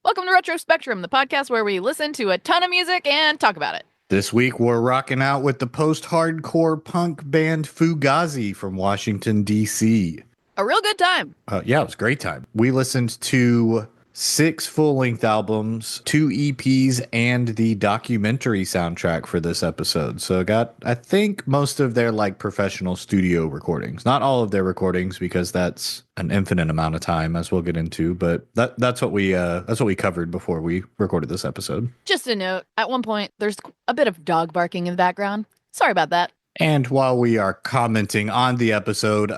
Welcome to Retro Spectrum, the podcast where we listen to a ton of music and talk about it. This week, we're rocking out with the post-hardcore punk band Fugazi from Washington, D.C. A real good time. Yeah, it was a great time. We listened to 6 full-length albums, 2 EPs, and the documentary soundtrack for this episode. So I think, most of their professional studio recordings. Not all of their recordings, because that's an infinite amount of time, as we'll get into. But that's what we covered before we recorded this episode. Just a note, at one point, there's a bit of dog barking in the background. Sorry about that. And while we are commenting on the episode,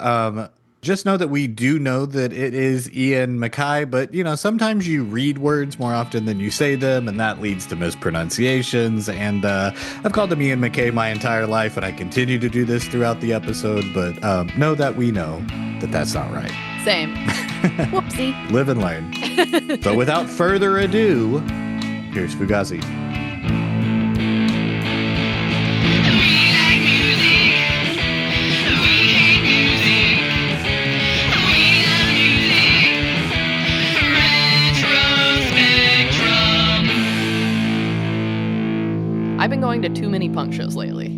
just know that we do know that it is Ian Mackay, but, sometimes you read words more often than you say them, and that leads to mispronunciations. And I've called him Ian Mackay my entire life, and I continue to do this throughout the episode, but know that we know that that's not right. Same. Whoopsie. Live and learn. So without further ado, here's Fugazi. I've been going to too many punk shows lately.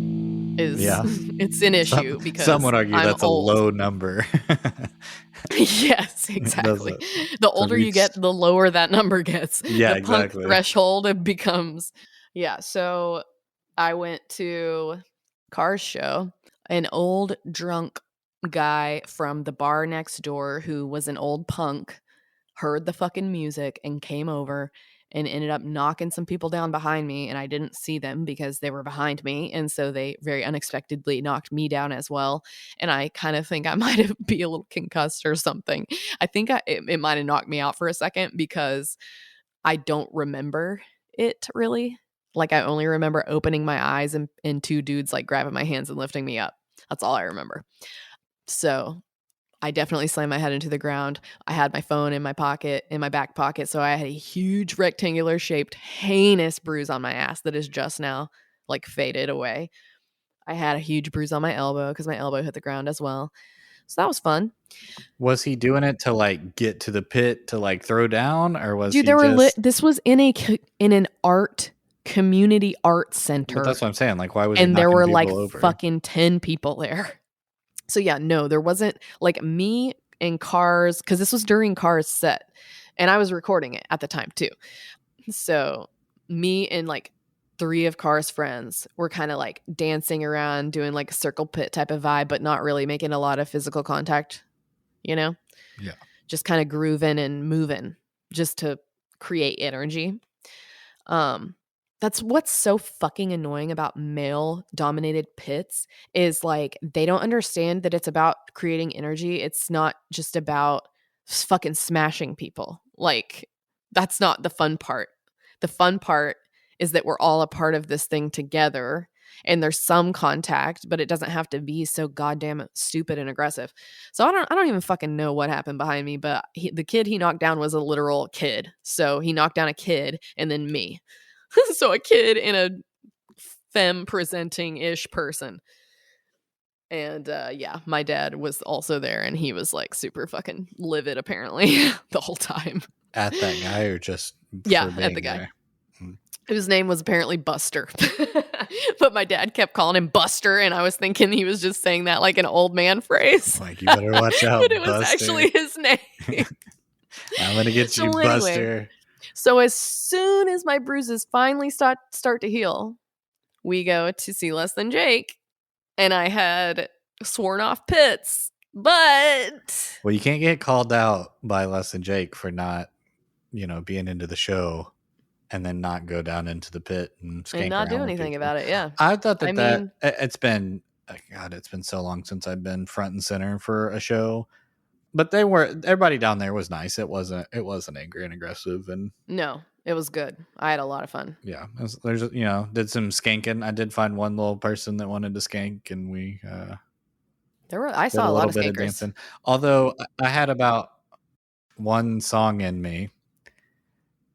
It's an issue because some would argue I'm that's old. a low number. Yes, exactly. The older you get, the lower that number gets. Yeah, the exactly. Punk threshold becomes. Yeah, so I went to Cars show. An old drunk guy from the bar next door who was an old punk heard the fucking music and came over and ended up knocking some people down behind me, and I didn't see them because they were behind me, and so they very unexpectedly knocked me down as well. And I kind of think I might have been a little concussed or something. I think it might have knocked me out for a second because I don't remember it really. I only remember opening my eyes and two dudes grabbing my hands and lifting me up. That's all I remember. So I definitely slammed my head into the ground. I had my phone in my back pocket. So I had a huge rectangular shaped heinous bruise on my ass that is just now faded away. I had a huge bruise on my elbow because my elbow hit the ground as well. So that was fun. Was he doing it to get to the pit to throw down, or was Dude, this was in an community art center. But that's what I'm saying. Why was and there were over? Fucking 10 people there. So yeah, no, there wasn't me and Cars, because this was during Cars' set, and I was recording it at the time too. So me and 3 of Cars' friends were kind of dancing around, doing a circle pit type of vibe, but not really making a lot of physical contact, Yeah. Just kind of grooving and moving just to create energy. That's what's so fucking annoying about male-dominated pits is they don't understand that it's about creating energy. It's not just about fucking smashing people. That's not the fun part. The fun part is that we're all a part of this thing together, and there's some contact, but it doesn't have to be so goddamn stupid and aggressive. So I don't even fucking know what happened behind me, but the kid he knocked down was a literal kid. So he knocked down a kid and then me. So a kid and a femme presenting-ish person. And yeah, my dad was also there, and he was super fucking livid apparently the whole time. At that guy, or just at the guy. Whose name was apparently Buster. But my dad kept calling him Buster, and I was thinking he was just saying that like an old man phrase. You better watch out, but it Buster. was actually his name. I'm gonna get you, Buster. Anyway. So as soon as my bruises finally start to heal, we go to see Less Than Jake, and I had sworn off pits, but... Well, you can't get called out by Less Than Jake for not, being into the show and then not go down into the pit and not do anything about it, yeah. I thought it's been so long since I've been front and center for a show. But everybody down there was nice. It wasn't angry and aggressive, and no, it was good. I had a lot of fun. Yeah, there's did some skanking. I did find one little person that wanted to skank, and we I saw a lot of skankers. Dancing. Although I had about one song in me,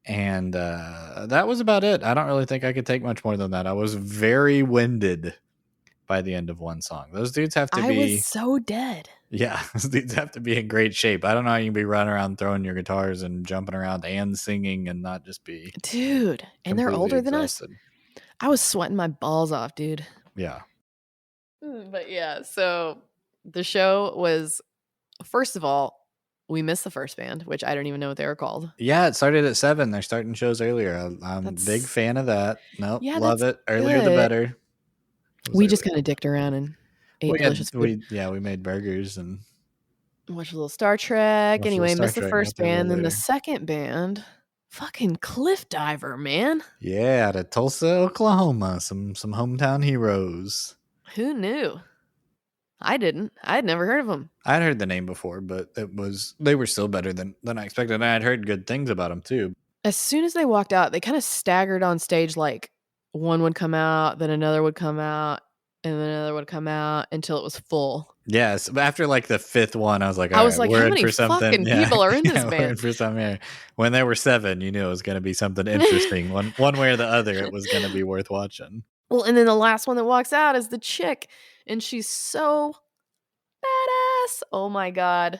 and that was about it. I don't really think I could take much more than that. I was very winded by the end of one song. Those dudes have to I was be, so dead. yeah, those dudes have to be in great shape. I don't know how you can be running around throwing your guitars and jumping around and singing and not just be Dude, and they're completely older than us. exhausted. I was sweating my balls off, dude. Yeah. But yeah, so the show was, first of all, we missed the first band, which I don't even know what they were called. Yeah, it started at 7. They're starting shows earlier. I'm a big That's fan of that. Nope, Yeah, love that's it. Earlier the good. better. It was We just earlier. kind of dicked around and ate We had delicious food. we made burgers and Watched a little Star Trek. watched a little Anyway, Star missed the Trek. Got first there a little band. Then the later. second band, fucking Cliff Diver, man. Yeah, out of Tulsa, Oklahoma. Some hometown heroes. Who knew? I didn't. I'd never heard of them. I'd heard the name before, but they were still better than I expected. And I'd heard good things about them too. As soon as they walked out, they kind of staggered on stage, like one would come out, then another would come out, and then another would come out until it was full. Yes, but after like the 5th one, I was like, I all was right, like, we're how in many for something. fucking Yeah, people are in this yeah, we're in band? for something here. When there were 7, you knew it was going to be something interesting. One way or the other, it was going to be worth watching. Well, and then the last one that walks out is the chick, and she's so badass. Oh my god.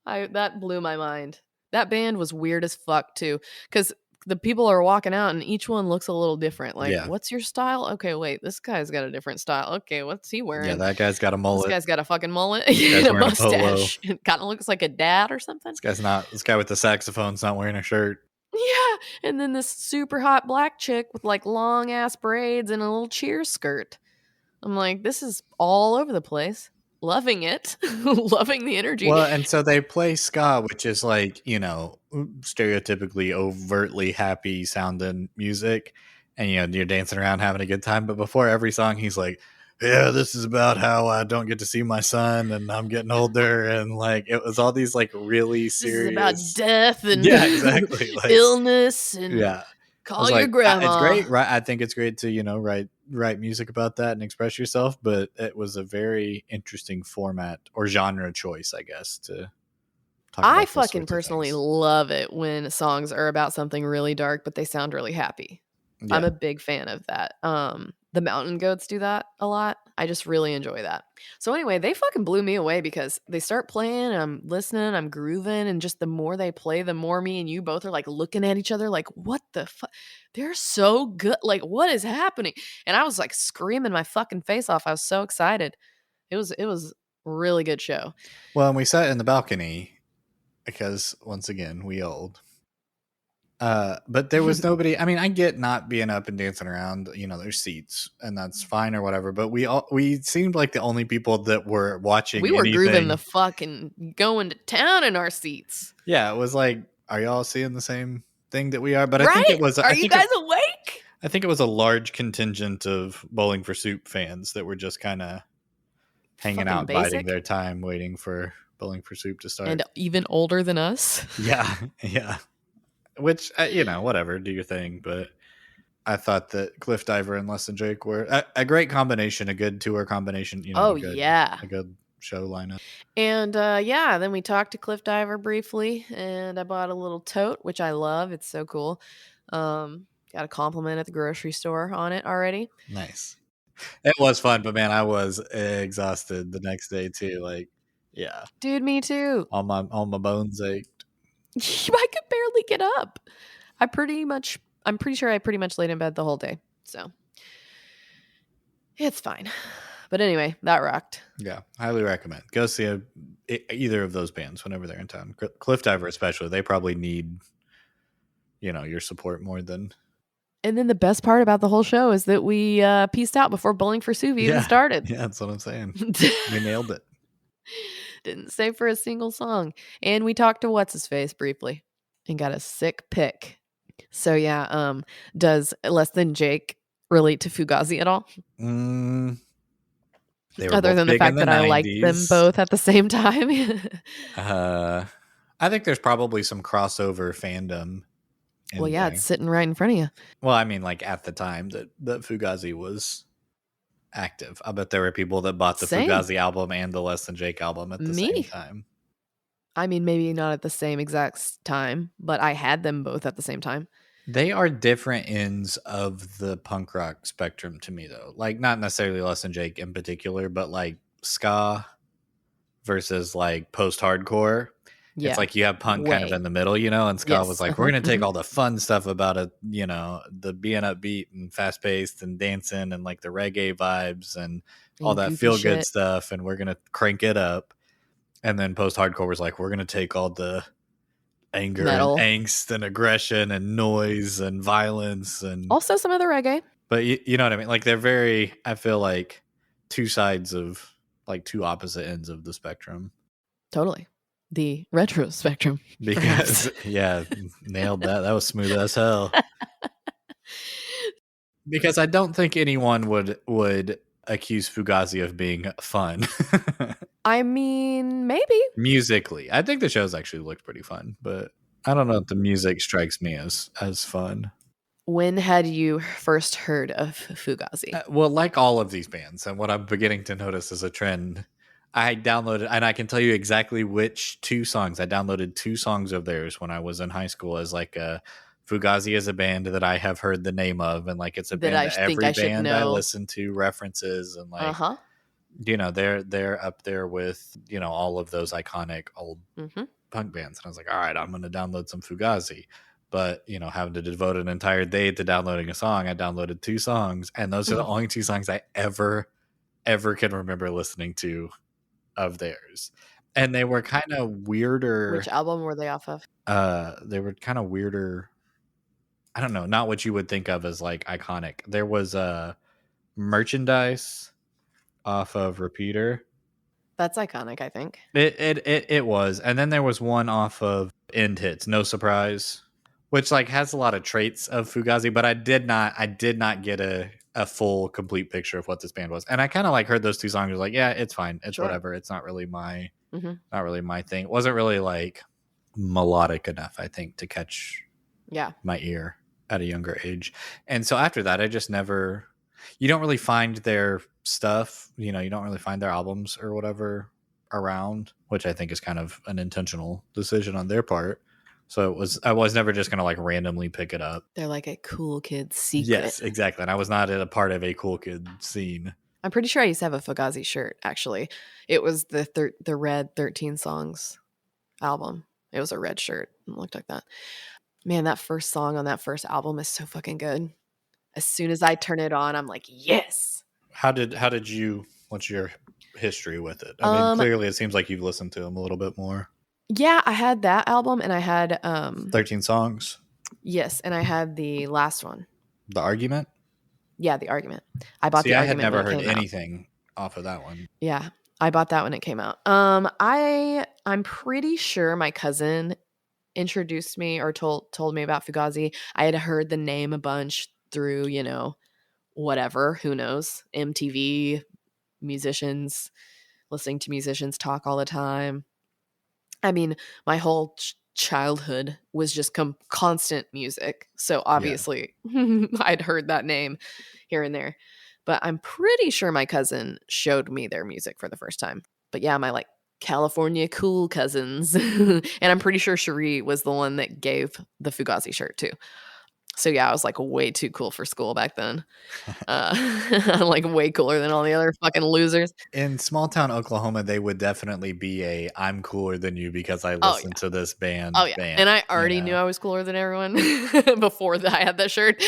That blew my mind. That band was weird as fuck too, because the people are walking out and each one looks a little different. Like, Yeah. what's your style? Okay, wait, this guy's got a different style. Okay, what's he wearing? Yeah, that guy's got a This mullet. guy's got a fucking mullet Guy's and a wearing a polo. mustache. It kind of looks like a dad or something. This guy with the saxophone's not wearing a shirt. Yeah, and then this super hot black chick with like long ass braids and a little cheer skirt. I'm like, this is all over the place. Loving it. Loving the energy. Well, and so they play ska, which is like, stereotypically overtly happy sounding music. And, you're dancing around having a good time. But before every song, he's like, yeah, this is about how I don't get to see my son and I'm getting older. And like, it was all these like really serious. This is about death and yeah, exactly. Like, illness and yeah. call your grandma. It's great, right? I think it's great to write music about that and express yourself, but it was a very interesting format or genre choice, I guess, to talk about. I fucking personally love it when songs are about something really dark, but they sound really happy. Yeah. I'm a big fan of that. The Mountain Goats do that a lot. I just really enjoy that. So anyway, they fucking blew me away because they start playing and I'm listening, I'm grooving, and just the more they play, the more me and you both are like looking at each other like, what the fuck? They're so good. Like, what is happening? And I was like screaming my fucking face off. I was so excited. It was a really good show. Well, and we sat in the balcony because once again, we old. But there was nobody. I mean, I get not being up and dancing around. There's seats, and that's fine or whatever. But we seemed like the only people that were watching. We were grooving the fucking going to town in our seats. Yeah, it was like, are y'all seeing the same thing that we are? But right? I think it was. Are you guys awake? I think it was a large contingent of Bowling for Soup fans that were just kind of hanging fucking out, biding their time, waiting for Bowling for Soup to start, and even older than us. Yeah. Which, whatever, do your thing. But I thought that Cliff Diver and Less Than Jake were a great combination, a good tour combination. A good show lineup. And then we talked to Cliff Diver briefly, and I bought a little tote, which I love. It's so cool. Got a compliment at the grocery store on it already. Nice. It was fun, but man, I was exhausted the next day too. Like, yeah, dude, me too. All my bones ached. I could barely get up. I'm pretty sure I pretty much laid in bed the whole day. So it's fine. But anyway, that rocked. Yeah, highly recommend. Go see either of those bands whenever they're in town. Cliff Diver especially. They probably need, your support more than. And then the best part about the whole show is that we pieced out before Bowling for Soup even started. Yeah, that's what I'm saying. We nailed it. Didn't stay for a single song. And we talked to What's-His-Face briefly and got a sick pick. So yeah, does Less Than Jake relate to Fugazi at all? Other than the fact that I liked them both at the same time. I think there's probably some crossover fandom. Well, yeah, it's sitting right in front of you. Well, I mean, like at the time that Fugazi was active, I bet there were people that bought the Fugazi album and the Less Than Jake album at the same time. I mean, maybe not at the same exact time, but I had them both at the same time. They are different ends of the punk rock spectrum to me, though. Like, not necessarily Less Than Jake in particular, but like ska versus like post hardcore. It's Yeah. like you have punk kind of Way. in the middle, you know, and ska was Yes. like, we're Uh-huh. going to take Mhm. all the fun stuff about it, you know, the being upbeat and fast paced and dancing and like the reggae vibes and all And that goofy feel good shit. stuff. And we're going to crank it up. And then post hardcore was like, we're going to take all the anger and Metal. angst and aggression and noise and violence and Also some other reggae. but you know what I mean, like they're very, I feel like, two sides of like two opposite ends of the spectrum. Totally. The retro spectrum. Because Perhaps. yeah, nailed that was smooth as hell. Because I don't think anyone would accuse Fugazi of being fun. I mean, maybe. Musically, I think the shows actually looked pretty fun, but I don't know if the music strikes me as fun. When had you first heard of Fugazi? Well, like all of these bands, and what I'm beginning to notice is a trend. I downloaded, and I can tell you exactly which two songs. I downloaded two songs of theirs when I was in high school as like a Fugazi is a band that I have heard the name of, and like it's a That band I that think every I should band I know. listen to references, and like, Uh-huh. you know, they're up there with, you know, all of those iconic old Mm-hmm. punk bands. And I was like, all right, I'm going to download some Fugazi. But, you know, having to devote an entire day to downloading a song, I downloaded two songs. And those are the only two songs I ever can remember listening to of theirs. And they were kind of weirder. Which album were they off of? They were kind of weirder. I don't know, not what you would think of as like iconic. There was merchandise off of Repeater. That's iconic, I think. It was. And then there was one off of End Hits, No Surprise, which like has a lot of traits of Fugazi, but I did not get a full complete picture of what this band was. And I kind of like heard those two songs, was like, yeah, it's fine. It's Sure. whatever. It's not really my Mm-hmm. thing. It wasn't really like melodic enough, I think, to catch my ear at a younger age. And so after that, I just never, you don't really find their stuff, you know, you don't really find their albums or whatever around, which I think is kind of an intentional decision on their part. So I was never just going to like randomly pick it up. They're like a cool kid secret. Yes, exactly. And I was not a part of a cool kid scene. I'm pretty sure I used to have a Fugazi shirt, actually. It was the red 13 Songs album. It was a red shirt. It looked like that. Man, that first song on that first album is so fucking good. As soon as I turn it on, I'm like, yes. How did you, what's your history with it? I mean, clearly it seems like you've listened to them a little bit more. Yeah, I had that album and I had 13 Songs. Yes, and I had the last one. The Argument? Yeah, The Argument. I bought The Argument. I had never heard anything off of that one. Yeah, I bought that when it came out. I'm pretty sure my cousin introduced me or told me about Fugazi. I had heard the name a bunch through, you know, whatever, who knows, MTV, musicians, listening to musicians talk all the time. I mean, my whole childhood was just constant music. So obviously I'd heard that name here and there. But I'm pretty sure my cousin showed me their music for the first time. But yeah, my like California cool cousins. And I'm pretty sure Cherie was the one that gave the Fugazi shirt too. So yeah, I was like way too cool for school back then. Like way cooler than all the other fucking losers. In small town Oklahoma, they would definitely be a I'm cooler than you because I listened to this band. Oh yeah, and I already knew I was cooler than everyone before I had that shirt.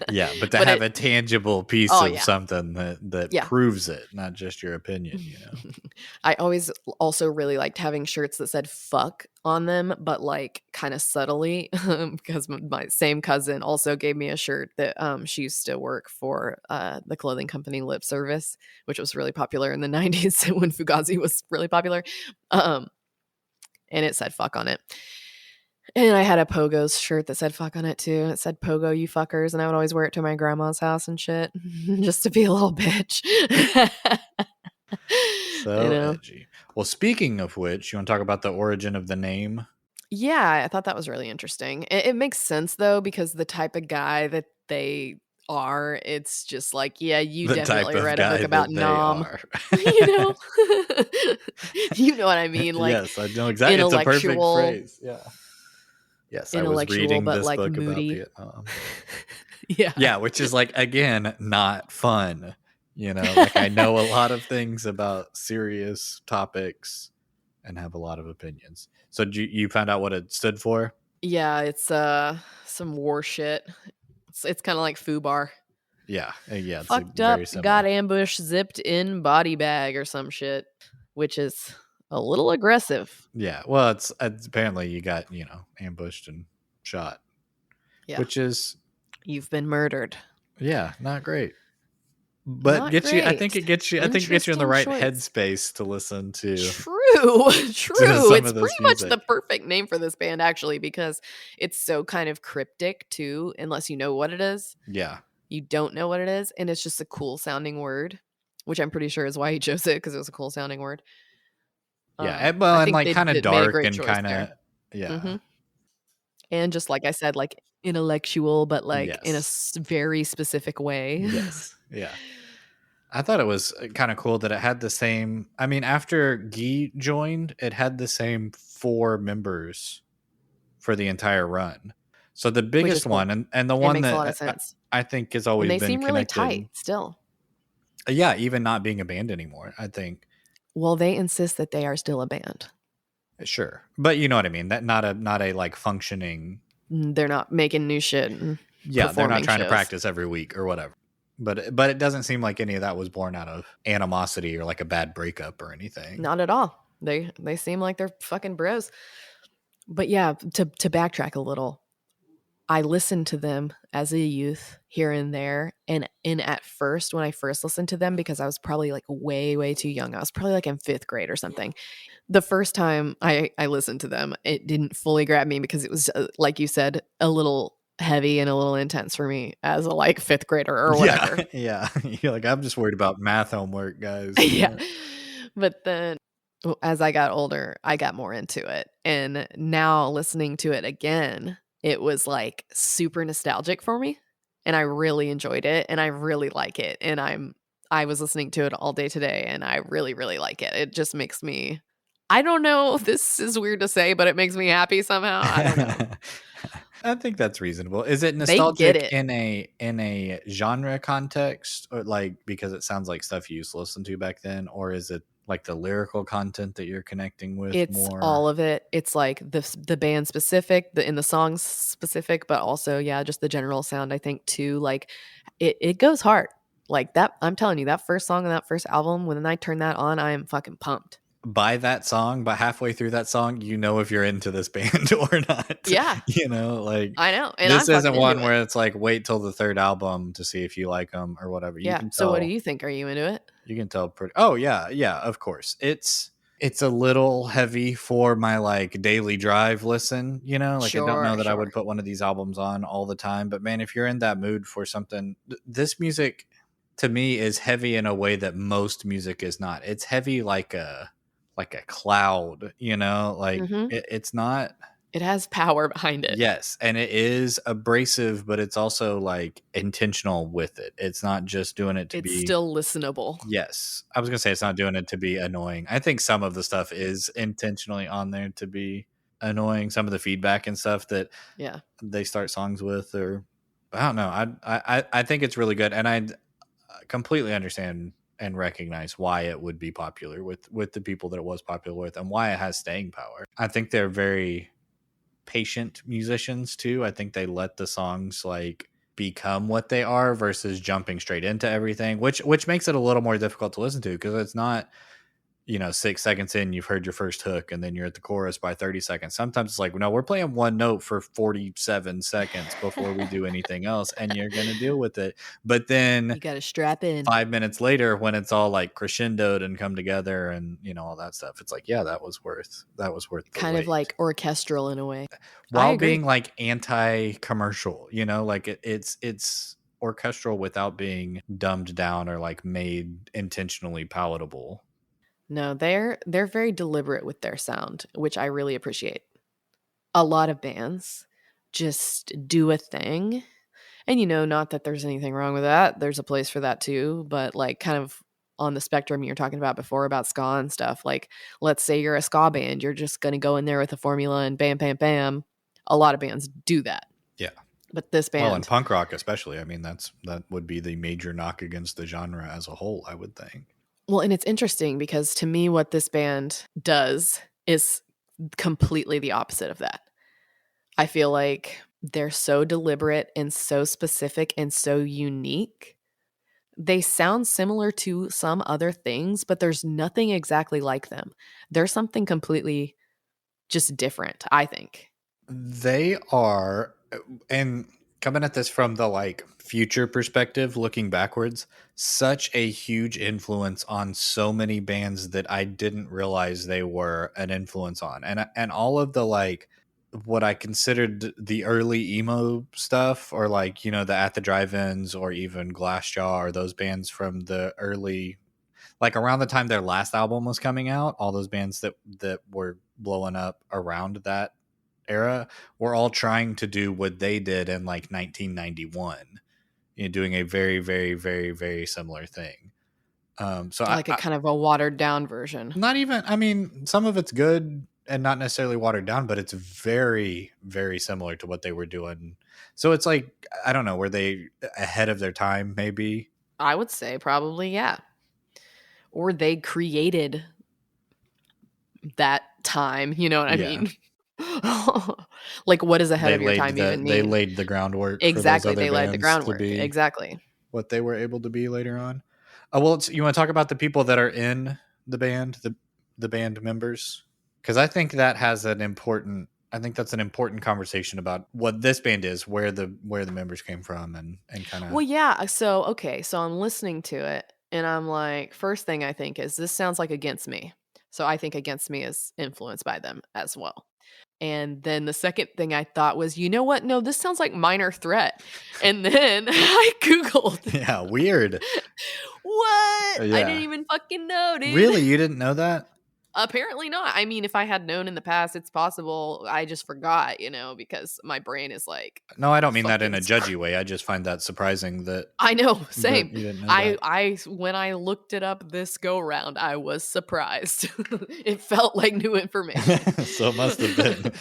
Yeah, but to have a tangible piece of something that proves it, not just your opinion, you know. I always also really liked having shirts that said "fuck" on them, but like kind of subtly, because my same cousin also gave me a shirt that she used to work for the clothing company Lip Service, which was really popular in the 90s when Fugazi was really popular. And it said "fuck" on it. And I had a Pogo's shirt that said "fuck" on it too. It said "Pogo, you fuckers," and I would always wear it to my grandma's house and shit, just to be a little bitch. So edgy. Well, speaking of which, you want to talk about the origin of the name? Yeah, I thought that was really interesting. It makes sense though, because the type of guy that they are, it's just like, yeah, you definitely read a book about Nom. You know? You know what I mean? Like, yes, I know exactly. It's a perfect phrase. Yeah. Yes, I was intellectual reading but this like book about moody. Vietnam. Yeah. Yeah, which is like, again, not fun. Like I know a lot of things about serious topics and have a lot of opinions. So you found out what it stood for? Yeah, it's some war shit. It's kind of like FUBAR. Yeah, yeah, it's Fucked very up, got similar. ambushed, zipped in body bag or some shit, which is a little aggressive. Yeah, well, it's apparently you got ambushed and shot, Yeah. which is You've been murdered. yeah, not great. But Not gets you. I think great. it gets you. I think it gets you in the Interesting right choice. headspace to listen to True, to true. some It's of pretty this much the music. perfect name for this band, actually, because it's so kind of cryptic, too, unless you know what it is. Yeah, You don't know what it is, and it's just a cool sounding word, which I'm pretty sure is why he chose it, because it was a cool sounding word. yeah, well, I and think like they kind of made a dark great and choice kind there. of yeah. Mhm. And just like I said, like, intellectual, but, like, in a Yes, very specific way. yes, yeah. I thought it was kind of cool that it had the same. I mean, after Guy joined, it had the same 4 members for the entire run. So the Which is biggest cool. one, and the It one makes a lot that of sense. I think has And always they been seem really tight connected. still. Yeah, even not being a band anymore, I think. Well, they insist that they are still a band. Sure, but you know what I mean. That not a like functioning. They're not making new shit and Yeah, they're not performing trying to shows. practice every week or whatever. But it doesn't seem like any of that was born out of animosity or like a bad breakup or anything. Not at all. They seem like they're fucking bros. But yeah, to backtrack a little, I listened to them as a youth here and there. And at first, when I first listened to them, because I was probably like way, way too young, I was probably like in 5th grade or something. The first time I listened to them, it didn't fully grab me because it was, like you said, a little heavy and a little intense for me as a like 5th grader or Yeah, whatever. yeah. You're like, I'm just worried about math homework, guys. Yeah. But then as I got older, I got more into it. And now listening to it again, it was like super nostalgic for me. And I really enjoyed it and I really like it. And I was listening to it all day today and I really, really like it. It just makes me, I don't know, this is weird to say, but it makes me happy somehow. I don't know. I think that's reasonable. Is it They get nostalgic it. in a genre context, or like because it sounds like stuff you used to listen to back then, or is it like the lyrical content that you're connecting with It's more? all of it. It's like the band specific, the in the songs specific, but also, yeah, just the general sound, I think, too. Like, it goes hard. Like, that I'm telling you, that first song on that first album, when I turn that on, I am fucking pumped. By that song, but halfway through that song, you know if you're into this band or not. Yeah, Like I know, and I'm this isn't fucking into one it. where it's like wait till the third album to see if you like them or whatever. You Yeah, can so what do tell. you think? Are you into it? You can tell pretty. Oh yeah, yeah. Of course, it's a little heavy for my like daily drive listen. Like I don't know Sure, that I would sure. put one of these albums on all the time. But man, if you're in that mood for something, this music to me is heavy in a way that most music is not. It's heavy like a cloud. Like Mhm. it's not. It has power behind it. Yes, and it is abrasive, but it's also like intentional with it. It's not just doing it to It's be. still listenable. Yes. I was gonna say it's not doing it to be annoying. I think some of the stuff is intentionally on there to be annoying. Some of the feedback and stuff that Yeah. they start songs with, or I don't know. I think it's really good, and I completely understand and recognize why it would be popular with the people that it was popular with, and why it has staying power. I think they're very patient musicians too. I think they let the songs like become what they are versus jumping straight into everything, which makes it a little more difficult to listen to because it's not 6 seconds in you've heard your first hook and then you're at the chorus by 30 seconds. Sometimes it's like, no, we're playing one note for 47 seconds before we do anything else, and you're going to deal with it. But then You gotta strap in. 5 minutes later, when it's all like crescendoed and come together and all that stuff, it's like, yeah, that was worth the Kind of wait, like orchestral in a way. I while agree. being like anti-commercial. Like it's orchestral without being dumbed down or like made intentionally palatable. No, they're very deliberate with their sound, which I really appreciate. A lot of bands just do a thing. And not that there's anything wrong with that. There's a place for that too, but like kind of on the spectrum you're talking about before about ska and stuff. Like, let's say you're a ska band, you're just going to go in there with a formula and bam bam bam. A lot of bands do that. Yeah. But this Well, in band, punk rock especially, I mean, that would be the major knock against the genre as a whole, I would think. well, and it's interesting because to me, what this band does is completely the opposite of that. I feel like they're so deliberate and so specific and so unique. They sound similar to some other things, but there's nothing exactly like them. There's something completely just different, I think. They are, and coming at this from the like future perspective, looking backwards, such a huge influence on so many bands that I didn't realize they were an influence on. And all of the like what I considered the early emo stuff, or like, you know, the At the Drive-Ins or even Glassjaw, or those bands from the early, like around the time their last album was coming out, all those bands that were blowing up around that era were all trying to do what they did in like 1991, you know, doing a very, very, very, very similar thing. So Like a kind of a watered down version. not even, I mean, some of it's good and not necessarily watered down, but it's very, very similar to what they were doing. So it's like, I don't know, were they ahead of their time? Maybe. I would say probably, yeah. Or they created that time, you know what I Yeah. mean? Like, what does ahead of your time even They mean? laid the groundwork for those Exactly, other they laid the bands to groundwork. be Exactly. what they were able to be later on. Well, you want to talk about the people that are in the band, the band members, because I think that has an important. I think that's an important conversation about what this band is, where the members came from, and kind of. Well, yeah, so okay, so I'm listening to it and I'm like, first thing I think is this sounds like Against Me. So I think Against Me is influenced by them as well. And then the second thing I thought was, you know what? No, this sounds like Minor Threat. And then I Googled, Yeah, weird. what? I didn't Yeah, even fucking know, dude. really, you didn't know that? Apparently not. I mean, if I had known in the past, it's possible. I just forgot, because my brain is like No, I don't mean that in fucking. a judgy way. I just find that surprising that I know, same. you didn't know I that. I when I looked it up this go round, I was surprised. It felt like new information. So it must have been.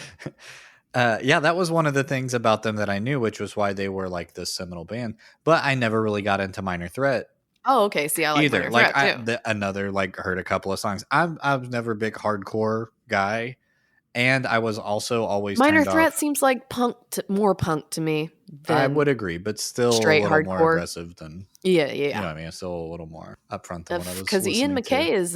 Yeah, that was one of the things about them that I knew, which was why they were like this seminal band. But I never really got into Minor Threat Oh, okay. See, I like either. Minor Like Threat too. another like heard a couple of songs. I was never a big hardcore guy, and I was also always Minor turned Threat off. seems like more punk to me I than would agree, but still a straight little more hardcore. aggressive than, Yeah, you yeah. know what I mean. Still a little more upfront than what I was Because Ian listening to. McKay is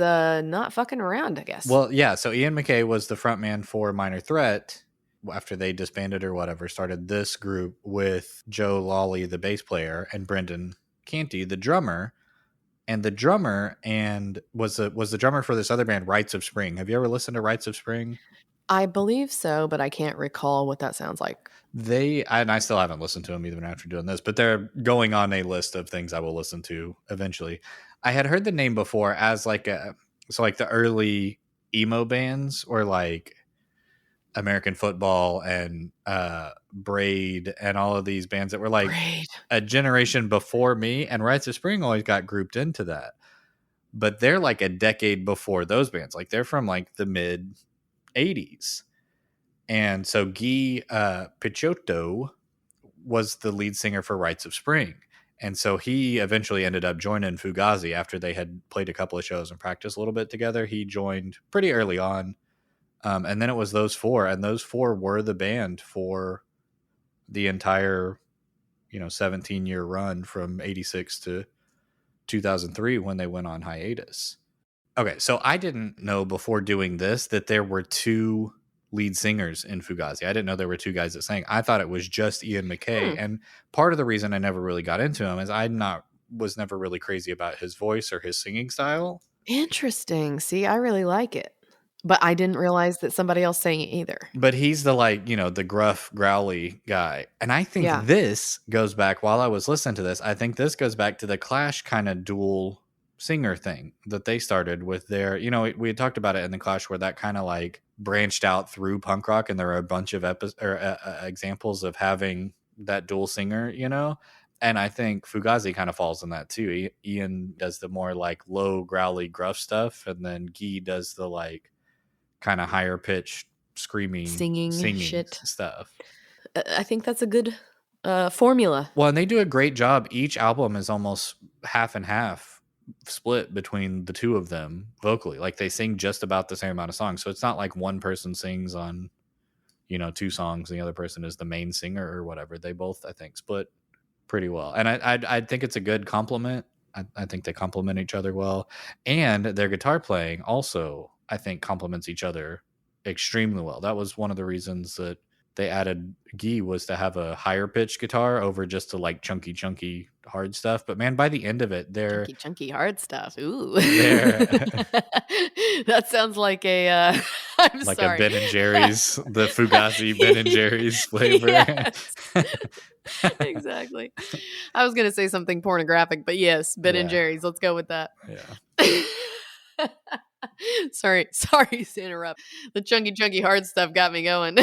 not fucking around, I guess. Well, yeah. So Ian McKay was the frontman for Minor Threat after they disbanded or whatever. Started this group with Joe Lawley, the bass player, and Brendan Canty, the drummer. And the drummer was the drummer for this other band, Rites of Spring. Have you ever listened to Rites of Spring? I believe so, but I can't recall what that sounds like. And I still haven't listened to them even after doing this, but they're going on a list of things I will listen to eventually. I had heard the name before as like like the early emo bands, or like American Football and Braid and all of these bands that were like Great. a generation before me, and Rites of Spring always got grouped into that. But they're like a decade before those bands. Like they're from like the mid 80s. And so Guy Picciotto was the lead singer for Rites of Spring. And so he eventually ended up joining Fugazi after they had played a couple of shows and practiced a little bit together. He joined pretty early on. And then it was those four, and those four were the band for the entire, 17-year run from 86 to 2003 when they went on hiatus. Okay, so I didn't know before doing this that there were two lead singers in Fugazi. I didn't know there were two guys that sang. I thought it was just Ian McKay. And part of the reason I never really got into him is was never really crazy about his voice or his singing style. Interesting. See, I really like it. But I didn't realize that somebody else sang it either. But he's the the gruff, growly guy. And I think Yeah. this goes back, while I was listening to this, I think this goes back to the Clash kind of dual singer thing that they started with their, we had talked about it in the Clash where that kind of like branched out through punk rock, and there are a bunch of examples of having that dual singer, and I think Fugazi kind of falls in that too. Ian does the more like low, growly, gruff stuff, and then Guy does the like kind of higher pitched screamy, Singing singing shit. stuff. I think that's a good formula. Well, and they do a great job. Each album is almost half and half split between the two of them vocally. Like they sing just about the same amount of songs. So it's not like one person sings on, two songs and the other person is the main singer or whatever. They both, I think, split pretty well. And I think it's a good compliment. I think they complement each other well. And their guitar playing also, I think, complements each other extremely well. That was one of the reasons that they added Guy, was to have a higher pitched guitar over just the like chunky hard stuff. But man, by the end of it, Chunky hard stuff. Ooh. they're That sounds like a I'm like sorry. a Ben and Jerry's, the Fugazi Ben and Jerry's flavor. Yes. Exactly. I was gonna say something pornographic, but yes, Ben and Jerry's. Let's go with that. Yeah. Sorry to interrupt. The chunky hard stuff got me going.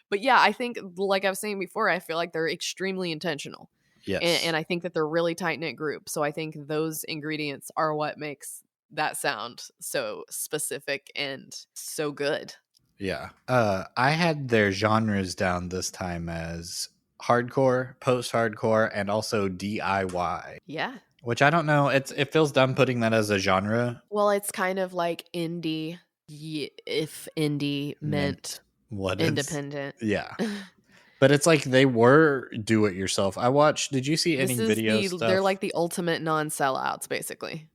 But yeah, I think, like I was saying before, I feel like they're extremely intentional. Yes. And I think that they're really tight-knit group. So I think those ingredients are what makes that sound so specific and so good. Yeah. I had their genres down this time as hardcore, post-hardcore, and also DIY. Yeah. Which I don't know. It feels dumb putting that as a genre. Well, it's kind of like indie, if indie meant what independent. Yeah. But it's like they were do it yourself. Did you see any video stuff? They're like the ultimate non-sellouts, basically.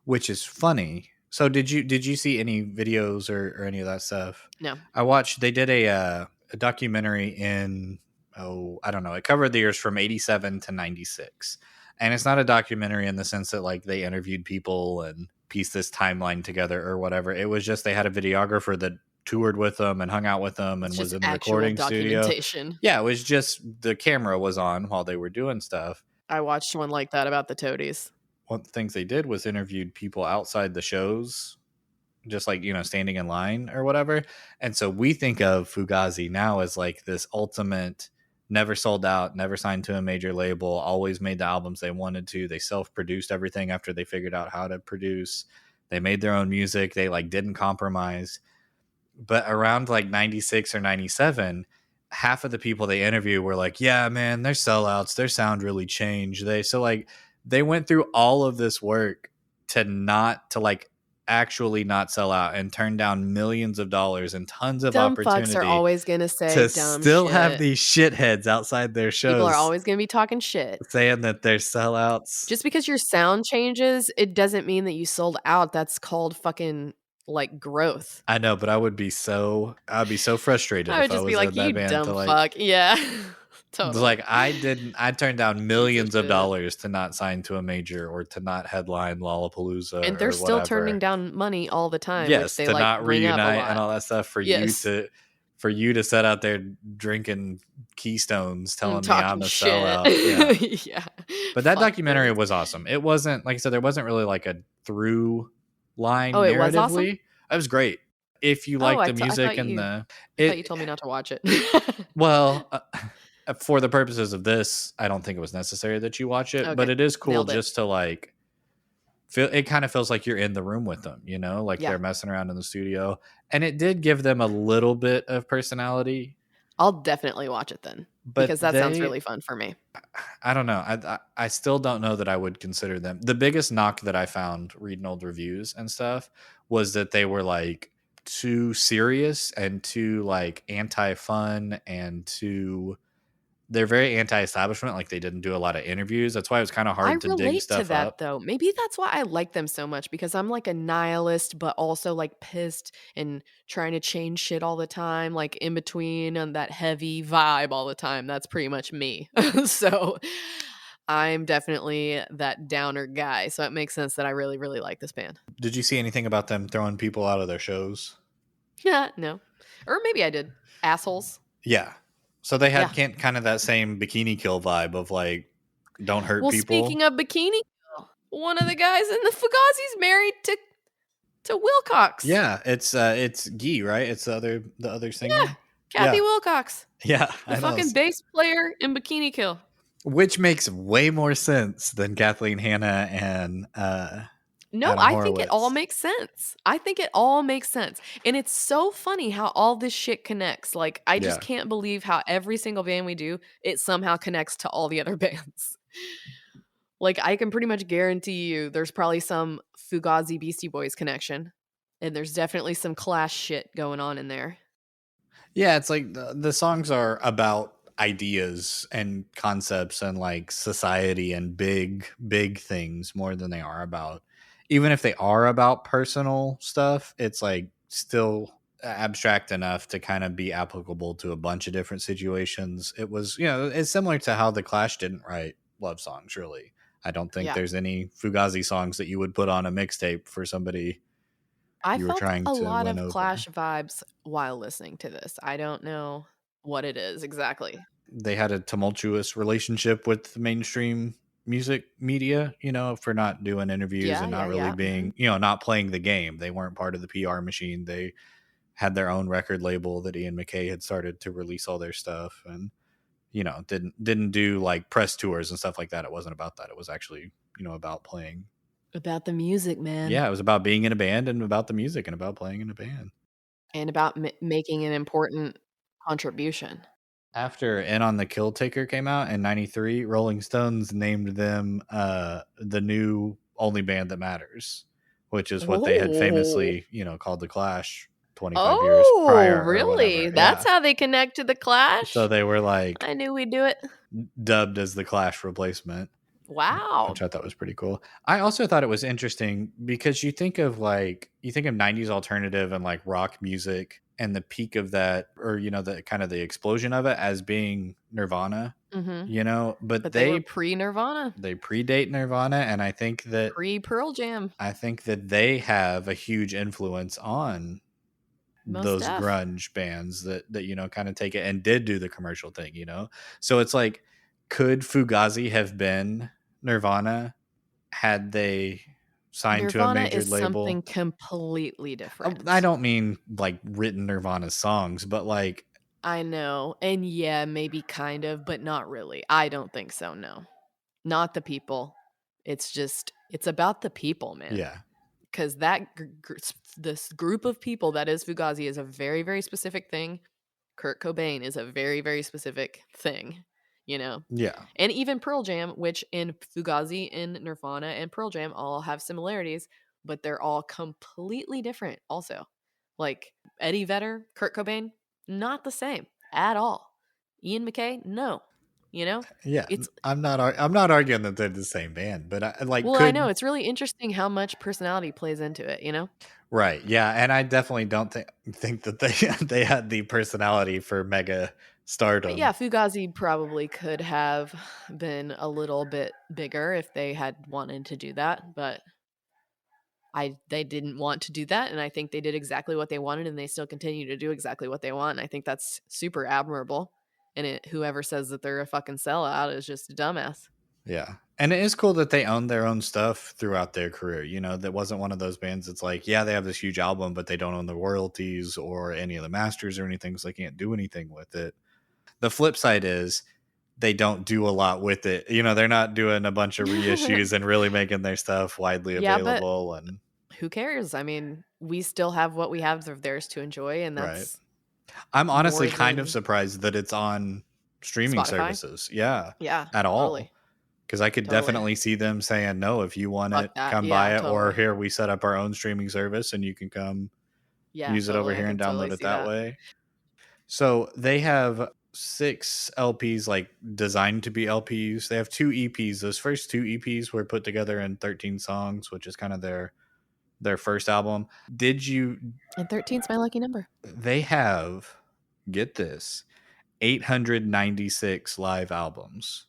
Which is funny. So did you see any videos or any of that stuff? No. I watched, they did a documentary in, I don't know. It covered the years from 87 to 96. And it's not a documentary in the sense that like they interviewed people and pieced this timeline together or whatever. It was just, they had a videographer that toured with them and hung out with them and was in the recording studio. Yeah, it was just the camera was on while they were doing stuff. I watched one like that about the Toadies. One of the things they did was interviewed people outside the shows, just like, standing in line or whatever. And so we think of Fugazi now as like this ultimate, never sold out, never signed to a major label, always made the albums they wanted to. They self-produced everything after they figured out how to produce. They made their own music. They like didn't compromise. But around like 96 or 97, half of the people they interviewed were like, yeah, man, they're sellouts. Their sound really changed. They went through all of this work to actually not sell out and turn down millions of dollars and tons of dumb opportunity. Fucks are always going to say to dumb still shit. Have these shitheads outside their shows. People are always going to be talking shit. Saying that they're sellouts. Just because your sound changes, it doesn't mean that you sold out. That's called fucking like growth. I know, but I'd be so frustrated. I would just be like, you dumb fuck. Yeah. Totally. Like I turned down millions of dollars to not sign to a major or to not headline Lollapalooza. And they're still turning down money all the time. Yes, which they to like not bring reunite up and all that stuff for you to sit out there drinking Keystones telling me I'm a sellout. Yeah. Yeah. But that documentary was awesome. It wasn't, like I said, there wasn't really like a through line narratively. It was awesome? It was great. If you like the music and I thought you told me not to watch it. Well, for the purposes of this, I don't think it was necessary that you watch it, but it is cool just to like feel. It kind of feels like you're in the room with them, they're messing around in the studio, and it did give them a little bit of personality. I'll definitely watch it then, because that sounds really fun for me. I don't know. I still don't know that I would consider them. The biggest knock that I found reading old reviews and stuff was that they were like too serious and too like anti-fun and they're very anti-establishment. Like they didn't do a lot of interviews. That's why it was kind of hard to dig stuff up. I relate to that though. Maybe that's why I like them so much, because I'm like a nihilist, but also like pissed and trying to change shit all the time, like in between and that heavy vibe all the time. That's pretty much me. So I'm definitely that downer guy. So it makes sense that I really, really like this band. Did you see anything about them throwing people out of their shows? Yeah, no. Or maybe I did. Assholes. Yeah. So they had kind of that same Bikini Kill vibe of like, don't hurt people. Speaking of Bikini Kill, one of the guys in the Fugazi's married to Wilcox. Yeah, it's Guy, right? It's the other singer. Yeah, Kathy Wilcox. Yeah, the fucking bass player in Bikini Kill. Which makes way more sense than Kathleen Hanna and No, Adam I think it all Horowitz. makes sense. I think it all makes sense. And it's so funny how all this shit connects. Like, I just Yeah. can't believe how every single band we do, it somehow connects to all the other bands. Like, I can pretty much guarantee you there's probably some Fugazi Beastie Boys connection. And there's definitely some Clash shit going on in there. Yeah, it's like the songs are about ideas and concepts and like society and big things more than they are about, even if they are about personal stuff, it's like still abstract enough to kind of be applicable to a bunch of different situations. It was, it's similar to how the Clash didn't write love songs really. I don't think Yeah. there's any Fugazi songs that you would put on a mixtape for somebody I you were felt trying a to lot win of over. Clash vibes while listening to this. I don't know what it is exactly. They had a tumultuous relationship with the mainstream music media, for not doing interviews Yeah, and yeah, not really yeah. being, not playing the game. They weren't part of the PR machine. They had their own record label that Ian McKay had started to release all their stuff, and didn't do like press tours and stuff like that. It wasn't about that. It was actually, about playing. About the music, man. Yeah, it was about being in a band and about the music and about playing in a band. And about making an important contribution. After "In on the Kill Taker" came out in '93, Rolling Stones named them the new only band that matters, which is what they had Oh. famously, called the Clash 25 years Oh, prior or really? whatever. That's Yeah. how they connect to the So Clash? they were like I knew we'd do it. dubbed as the Clash replacement, Wow. which I thought was pretty cool. I also thought it was interesting because you think of 90s alternative and like rock music and the peak of that, or the kind of the explosion of it as being Nirvana, Mhm. but But they were they pre-Nirvana, they predate Nirvana, and pre-Pearl Jam. I think that they have a huge influence on Most those def. grunge bands that kind of take it and did do the commercial thing. So it's like, could Fugazi have been Nirvana had they signed to a Nirvana major is label? something completely I different. don't mean like written Nirvana songs, but like, I know. And yeah, maybe kind of, but not really. I don't think so, no. Not the people. It's about the people, man. yeah, Because this group of people that is Fugazi is a very, very specific thing. Kurt Cobain is a very, very specific thing, you know? yeah, And even Pearl Jam, which in Fugazi, in Nirvana, and Pearl Jam all have similarities, but they're all completely different also. Like Eddie Vedder, Kurt Cobain, not the same at all. Ian McKay, no. You know? yeah. It's I'm not arguing that they're the same band, but I like well, I know could. it's really interesting how much personality plays into it, you know? Right. Yeah, and I definitely don't think that they they had the personality for mega Yeah, stardom. Fugazi probably could have been a little bit bigger if they had wanted to do that, but they didn't want to do that, and I think they did exactly what they wanted, and they still continue to do exactly what they want. And I think that's super admirable. And whoever says that they're a fucking sellout is just a dumbass. Yeah. And it is cool that they own their own stuff throughout their career. That wasn't one of those bands that's like, yeah, they have this huge album, but they don't own the royalties or any of the masters or anything, so they can't do anything with it. The flip side is they don't do a lot with it. They're not doing a bunch of reissues and really making their stuff widely Yeah, but available, and who cares? I mean, we still have what we have of theirs to enjoy, and right. that's I'm honestly more kind of than surprised that it's on streaming Spotify. services. Yeah, Yeah, at all. totally. Because I could Totally. definitely see them saying, no, if you want Fuck it, that. come Yeah, buy it. Or totally. here, we set up our own streaming service and you can come Yeah, use it over totally. I here and could totally download it see that that. way. So they have 6 LPs like designed to be LPs. They have 2 EPs. Those first 2 EPs were put together in 13 songs, which is kind of their first album. Did you And 13's my lucky number. They have, get this, 896 live albums.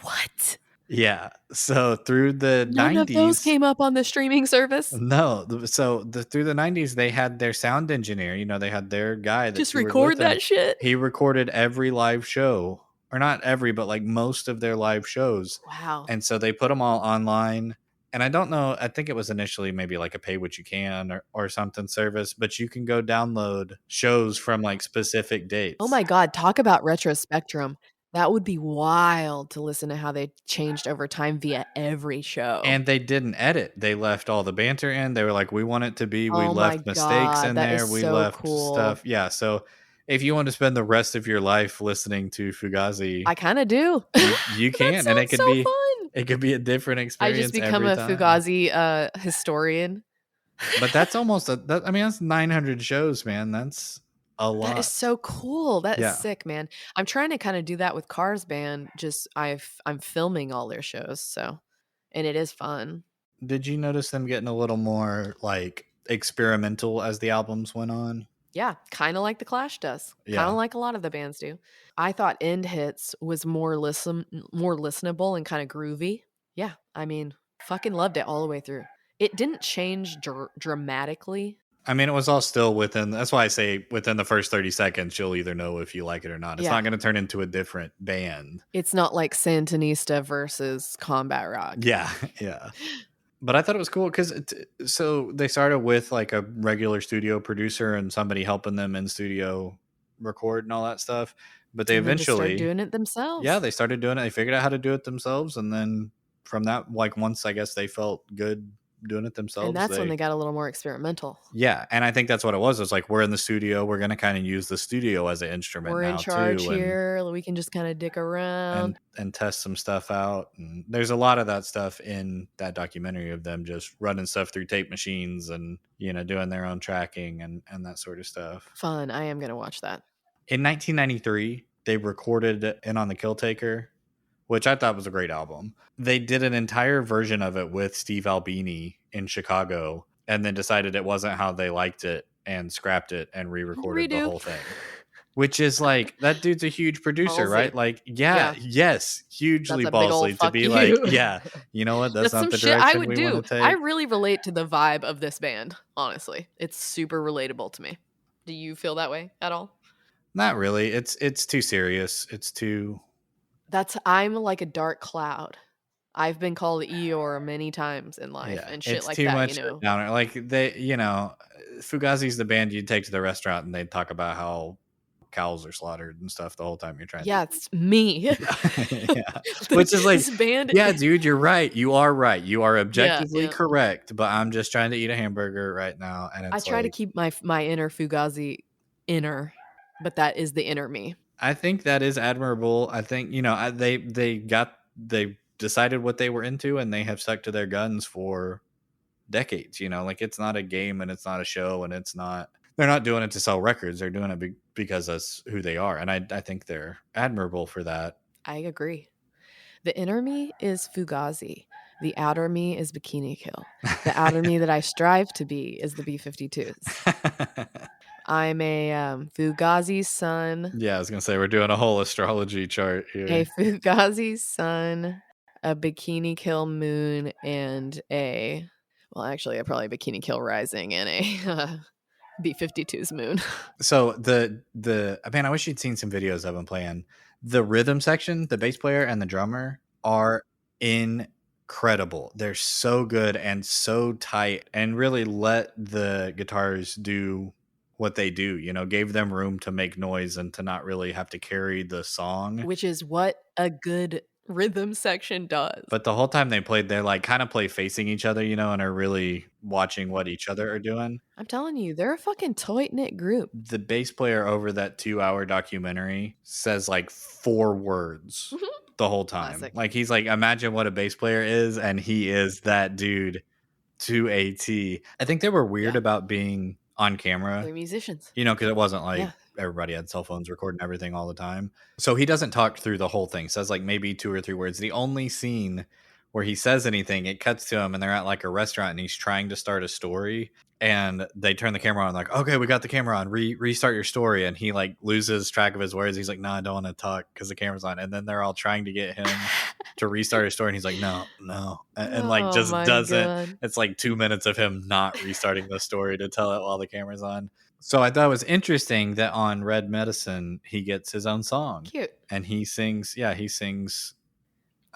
What? Yeah. So through the None of those 90s, came up on the streaming service? no. Through the 90s, they had their sound engineer, they had their guy that Just toured with record them. that shit? He recorded every live show, or not every, but like most of their live shows. Wow. And so they put them all online. And I don't know, I think it was initially maybe like a pay what you can or something service, but you can go download shows from like specific Oh dates. my god, talk about retro spectrum. That would be wild to listen to how they changed over time via every show. And they didn't edit. They left all the banter in. They were like, "We want it to be. We Oh my left mistakes god, in that is there. We so left stuff." cool. Yeah, so if you want to spend the rest of your life listening to Fugazi, I kinda do. you That can, and sounds so fun. it could be a different I just experience become every a time. Fugazi, historian. But that's almost I mean, that's 900 shows, man. That's a That is lot. so cool. That is Yeah. sick, man. I'm trying to kinda do that with Cars Band, just I'm filming all their shows, so and it is fun. Did you notice them getting a little more like experimental as the albums went on? Yeah, kinda like The Clash does, kinda Yeah. like a lot of the bands do. I thought End Hits was more listenable and kinda groovy. Yeah, I mean, fucking loved it all the way through. It didn't change dramatically. I mean, it was all still within, that's why I say within the first 30 seconds, you'll either know if you like it or not. It's Yeah, not going to turn into a different band. it's not like Sandinista versus Combat Rock. Yeah. Yeah. But I thought it was cool because so they started with like a regular studio producer and somebody helping them in studio record and all that stuff. But they And then just started eventually, doing it yeah, themselves. they started doing it. They figured out how to do it themselves. And then from that, like once I guess they felt good doing it And themselves, that's when they, they got a little more experimental. yeah. And I think that's what it was. It's like, we're in the studio. We're going to kind of use the studio as an instrument We're in now charge too. here, we can just kinda dick around. And test some stuff out. And there's a lot of that stuff in that documentary of them just running stuff through tape machines and, you know, doing their own tracking and that sort of stuff. Fun, I am gonna watch that. In 1993, they recorded In on the Kill Taker, which I thought was a great album. They did an entire version of it with Steve Albini in Chicago and then decided it wasn't how they liked it and scrapped it and re-recorded the Redo. whole thing. Which is like, that dude's a huge producer, right? Ballsy. Like, yeah, Yeah. yes, hugely That's a big ol' ballsy to fuck be like, you. yeah, you know what? That's That's not some the shit I direction would we want do. to I take. really relate to the vibe of this band, honestly. It's super relatable to me. Do you feel that way at all? Not really. It's too serious. It's too, I'm like a dark cloud. I've been called Eeyore many times in life yeah, and shit it's like too that, much of a downer. Like they, you know, Fugazi's the band you'd take to the restaurant and they'd talk about how cows are slaughtered and stuff the whole time you're trying to Yeah, it's me. eat. Yeah. Which is like, This band yeah, dude, you're right. You are right. You are Yeah, objectively yeah. correct, but I'm just trying to eat a hamburger right now. And I it's try to like, keep my inner Fugazi inner, but that is the inner me. I think that is admirable. I think, you know, they decided what they were into and they have stuck to their guns for decades, you know, like it's not a game and it's not a show and they're not doing it to sell records. They're doing it because that's who they are. And I think they're admirable for that. I agree. The inner me is Fugazi. The outer me is Bikini Kill. The outer me that I strive to be is the B-52s. I'm a Fugazi sun, Yeah, I was gonna say we're doing a whole astrology chart a here. Fugazi sun, a Bikini Kill moon, and actually, a probably Bikini Kill rising and a B-52's moon. So the man, I wish you'd seen some videos of him playing. The rhythm section, the bass player and the drummer are incredible. They're so good and so tight and really let the guitars do what they do, you know, gave them room to make noise and to not really have to carry the song. Which is what a good rhythm section does. But the whole time they played, they're like kind of play facing each other, you know, and are really watching what each other are doing. I'm telling you, they're a fucking tight-knit group. The bass player over that 2 hour documentary says like 4 words the whole time. Classic. Like he's like, imagine what a bass player is, and he is that dude to a T. I think they were weird Yeah. about being on camera, They're musicians. you know, because it wasn't like Yeah. everybody had cell phones recording everything all the time. So he doesn't talk through the whole thing. Says like maybe 2 or 3 words. The only scene where he says anything, it cuts to him and they're at like a restaurant and he's trying to start a story. And they turn the camera on, like, okay, we got the camera on. Restart your story. And he like loses track of his words. He's like, no, I don't want to talk because the camera's on. And then they're all trying to get him to restart his story. And he's like, no. And like Oh just my doesn't. God. It's like 2 minutes of him not restarting the story to tell it while the camera's on. So I thought it was interesting that on Red Medicine, he gets his own song. Cute. And he sings, he sings.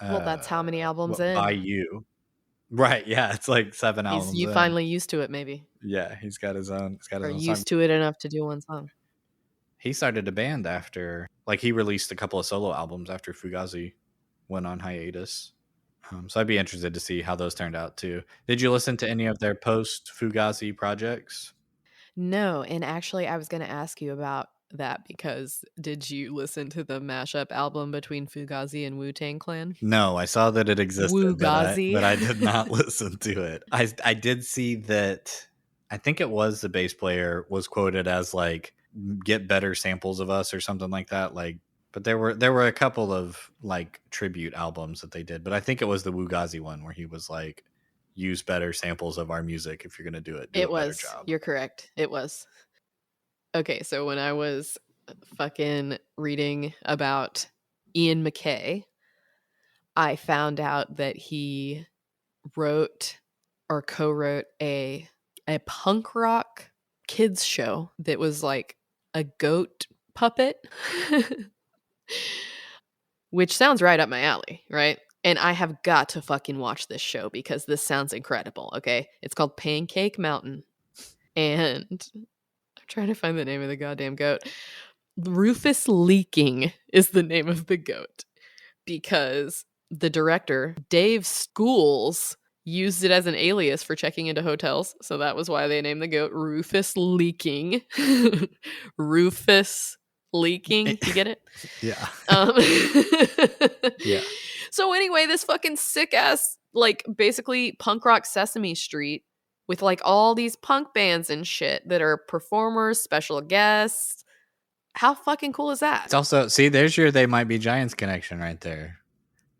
Well, that's how many albums By in. You. Right, yeah, it's like 7 albums You in. finally used to it, maybe. Yeah, he's got his own Or song. used to it enough to do one song. He started a band after Like he released a couple of solo albums after Fugazi went on hiatus. So I'd be interested to see how those turned out too. Did you listen to any of their post Fugazi projects? No, and actually I was gonna ask you about that because did you listen to the mashup album between Fugazi and Wu-Tang Clan? No, I saw that it existed, but I Wugazi. but I did not listen to it. I did see that. I think it was the bass player was quoted as like get better samples of us or something like that. Like, but there were a couple of like tribute albums that they did, but I think it was the Wugazi one where he was like use better samples of our music if you're gonna do it, do It a better was. job. You're correct. It was. Okay, so when I was fucking reading about Ian McKay, I found out that he wrote or co-wrote a punk rock kids show that was like a goat puppet, which sounds right up my alley, right? And I have got to fucking watch this show because this sounds incredible, okay? It's called Pancake Mountain. And I'm trying to find the name of the goddamn goat. Rufus Leaking is the name of the goat because the director, Dave Schools, used it as an alias for checking into hotels. So that was why they named the goat Rufus Leaking. Rufus Leaking. You get it? Yeah. Yeah. So anyway, this fucking sick ass, like basically punk rock Sesame Street with like all these punk bands and shit that are performers, special guests. How fucking cool is that? It's also, see, there's your They Might Be Giants connection right there.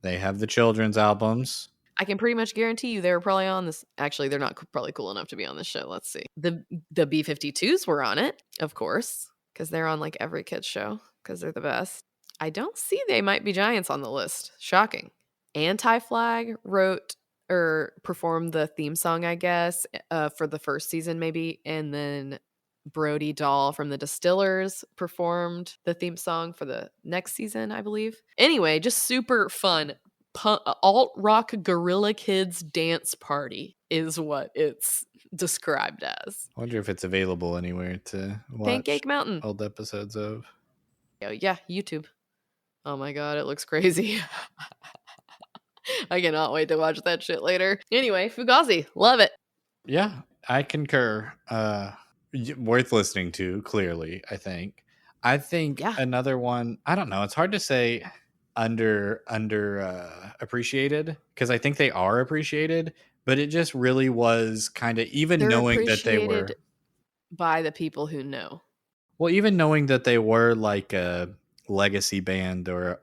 They have the children's albums. I can pretty much guarantee you they were probably on this. Actually, they're not probably cool enough to be on this show. Let's see. The B-52s were on it, of course, because they're on like every kid's show because they're the best. I don't see They Might Be Giants on the list. Shocking. Anti-Flag wrote or performed the theme song, I guess, for the first season maybe, and then Brody Dahl from the Distillers performed the theme song for the next season, I believe. Anyway, just super fun. Alt rock Gorilla Kids dance party is what it's described as. I wonder if it's available anywhere to watch Pancake Mountain. old episodes of. Oh, yeah, YouTube. Oh my god, it looks crazy. I cannot wait to watch that shit later. Anyway, Fugazi, love it. Yeah, I concur. Worth listening to, clearly, I think. I think another one, I don't know, it's hard to say under appreciated because I think they are appreciated, but it just really was kind of even knowing that they were by the people who know. Well, even knowing that they were like a legacy band or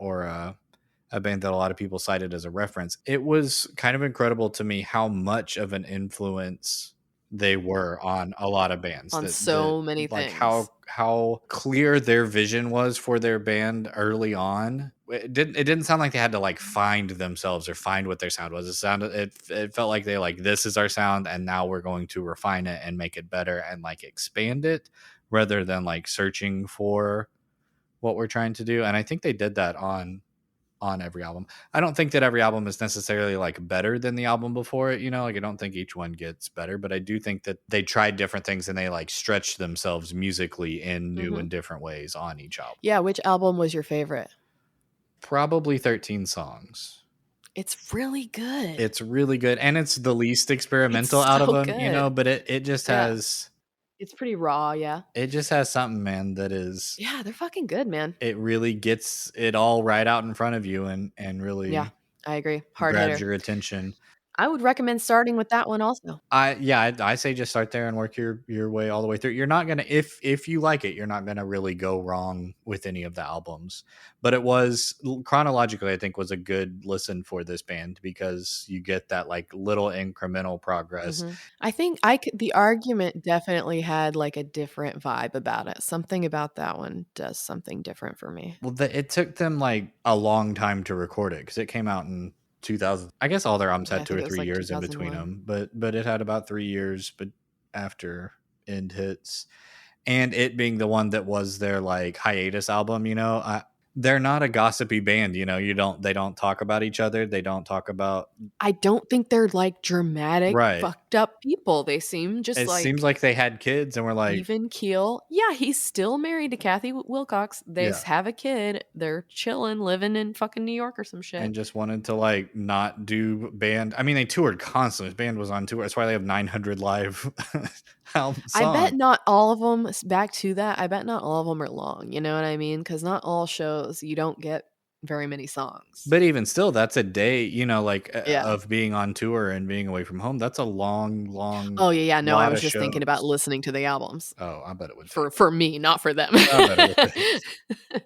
a band that a lot of people cited as a reference, it was kind of incredible to me how much of an influence they were on a lot of bands, on so many like things. how clear their vision was for their band early on. It didn't sound like they had to like find themselves or find what their sound was. It felt like they like, this is our sound and now we're going to refine it and make it better and like expand it rather than like searching for what we're trying to do. And I think they did that on every album. I don't think that every album is necessarily like better than the album before it, like I don't think each one gets better, but I do think that they tried different things and they like stretched themselves musically in new and different ways on each album. Yeah, which album was your favorite? Probably 13 songs. It's really good. It's really good. And it's the least experimental out of them, good. But it just has... It's pretty raw, yeah. It just has something, man, that is... Yeah, they're fucking good, man. It really gets it all right out in front of you and really... Yeah, I agree. Hard grabs hitter. your attention. I would recommend starting with that one also. I say just start there and work your way all the way through. You're not gonna, if you like it, you're not gonna really go wrong with any of the albums. But it was chronologically, I think, was a good listen for this band because you get that like little incremental progress. I think the argument definitely had like a different vibe about it. Something about that one does something different for me. Well, it took them like a long time to record it because it came out in 2000. I guess all their albums had 2 or 3 years in between them, but it had about 3 years but after End Hits, and it being the one that was their like hiatus album. They're not a gossipy band. They don't talk about each other. They don't talk about... I don't think they're like dramatic, right. fucked fucked up people. They seem just It like seems like they had kids and were like, even keel. Yeah, he's still married to Kathy Wilcox. They yeah, have a kid. They're chilling, living in fucking New York or some shit. and just wanted to like not do band. I mean, they toured constantly. His band was on tour. That's why they have 900 live I bet songs. not all of them, back to that, I bet not all of them are long, you know what I mean? Because not all shows, you don't get very many songs. But even still, that's a day, you know, like Yeah. of being on tour and being away from home. That's a long, long Oh, yeah, yeah, no, I lot was of just thinking about shows. listening to the albums. Oh, I bet it would take. For me, not for them. I bet it would take.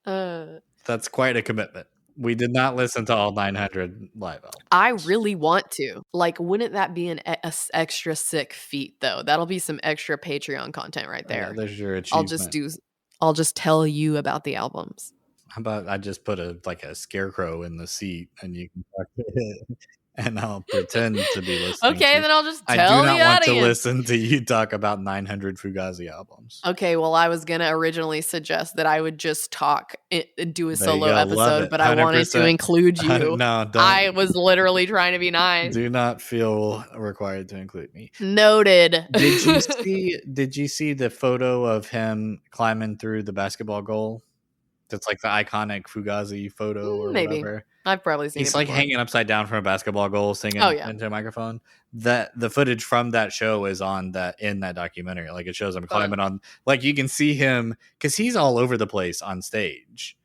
Uh, That's quite a commitment. We did not listen to all 900 live albums. I really want to. Like, wouldn't that be an extra sick feat, though? That'll be some extra Patreon content right Yeah, there. there's your I'll just achievement. do I'll just tell you about the albums. How about I just put a scarecrow in the seat and you can talk to it, and I'll pretend to be listening Okay, to. then I'll just I do tell the not want to audience. listen to you talk about 900 Fugazi albums. Okay, well, I was gonna originally suggest that I would just talk and do a There you solo go. Love episode, it. but I wanted to 100%. include you. No, I don't. was literally trying to be nice. Do not feel required to include me. Noted. Did you see the photo of him climbing through the basketball goal? That's like the iconic Fugazi photo or Maybe. whatever. I've probably seen He's it like before. hanging upside down from a basketball goal, singing Oh, yeah. into a microphone. That the footage from that show is on that in that documentary. Like it shows him climbing on. Like you can see him because he's all over the place on stage,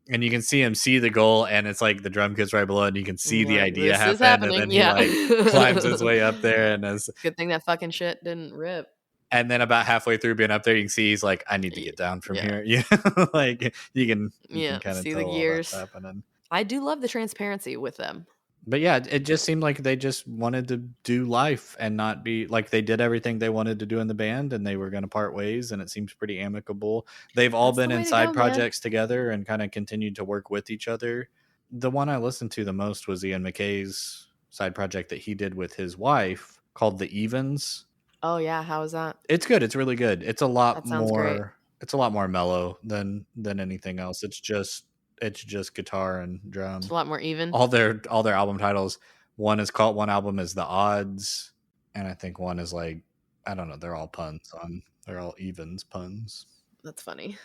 and you can see him see the goal, and it's like the drum kits right below, and you can see the Like, idea this is happen, and then happening. he Yeah. like climbs his way up there, and is Good thing that fucking shit didn't rip. and then about halfway through being up there, you can see he's like, I need to get down from Yeah. here. You know, like you can kind of see tell the all gears. that's happening. I do love the transparency with them. But yeah, it just seemed like they just wanted to do life and not be like they did everything they wanted to do in the band and they were going to part ways. And it seems pretty amicable. They've all That's the been way in to side go, man. projects together and kind of continued to work with each other. The one I listened to the most was Ian McKay's side project that he did with his wife called The Evens. Oh yeah, how is that? It's good. It's really good. It's a lot That sounds great. more. It's a lot more mellow than anything else. It's just guitar and drum. It's a lot more even. All their album titles. One album is The Odds, and I think one is like, I don't know. They're all puns on. They're all evens puns. That's funny.